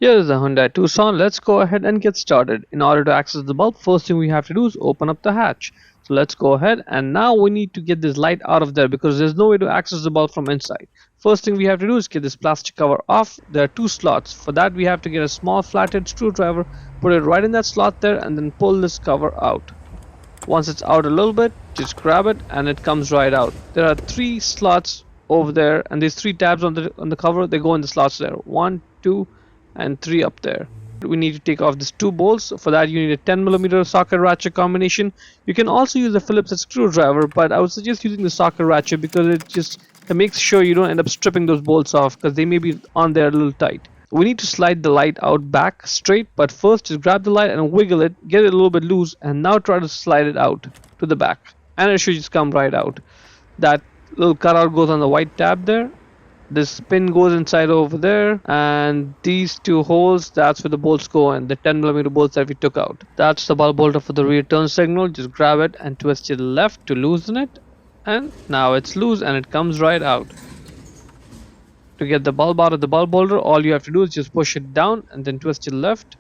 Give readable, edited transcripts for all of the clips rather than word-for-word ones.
Here is the Hyundai Tucson. Let's go ahead and get started. In order to access the bulb, first thing we have to do is open up the hatch. So let's go ahead, and now we need to get this light out of there because there's no way to access the bulb from inside. First thing we have to do is get this plastic cover off. There are two slots. For that we have to get a small flathead screwdriver, put it right in that slot there, and then pull this cover out. Once it's out a little bit, just grab it and it comes right out. There are three slots over there, and these three tabs on the cover, they go in the slots there. 1, 2 and 3 up there. We need to take off these two bolts. For that you need a 10mm socket ratchet combination. You can also use a Phillips screwdriver, but I would suggest using the socket ratchet because it makes sure you don't end up stripping those bolts off because they may be on there a little tight. We need to slide the light out back straight, but first just grab the light and wiggle it, get it a little bit loose, and now try to slide it out to the back, and it should just come right out. That little cutout goes on the white tab there. This pin goes inside over there, and these two holes, that's where the bolts go in, the 10mm bolts that we took out. That's the bulb holder for the rear turn signal. Just grab it and twist to the left to loosen it, and now it's loose and it comes right out. To get the bulb out of the bulb holder, all you have to do is just push it down and then twist to the left,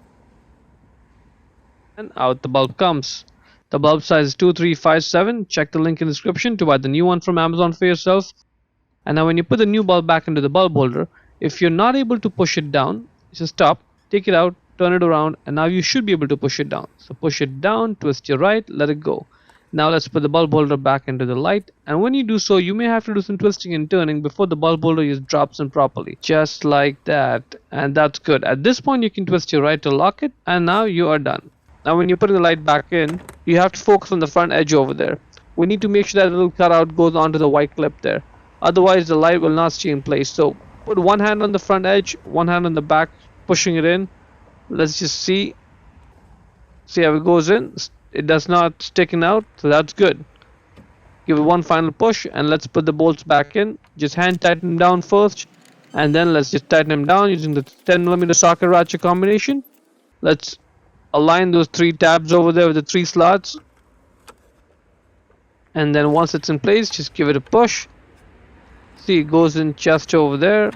and out the bulb comes. The bulb size is 2357. Check the link in the description to buy the new one from Amazon for yourself. And now when you put the new bulb back into the bulb holder, if you're not able to push it down, just stop, take it out, turn it around, and now you should be able to push it down. So push it down, twist your right, let it go. Now let's put the bulb holder back into the light, and when you do so, you may have to do some twisting and turning before the bulb holder just drops in properly. Just like that, and that's good. At this point you can twist your right to lock it, and now you are done. Now when you put the light back in, you have to focus on the front edge over there. We need to make sure that little cutout goes onto the white clip there. Otherwise the light will not stay in place. So put one hand on the front edge, one hand on the back, pushing it in. Let's just see how it goes in. It does not sticking out, so that's good. Give it one final push, and let's put the bolts back in. Just hand tighten them down first, and then let's just tighten them down using the 10mm socket ratchet combination. Let's align those three tabs over there with the three slots, and then once it's in place, just give it a push. See, it goes in just over there.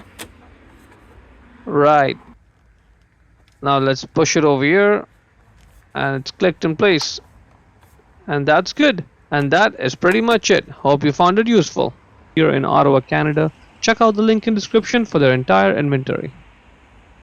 Right. Now let's push it over here, and it's clicked in place. And that's good. And that is pretty much it. Hope you found it useful. Here in Ottawa, Canada, check out the link in description for their entire inventory.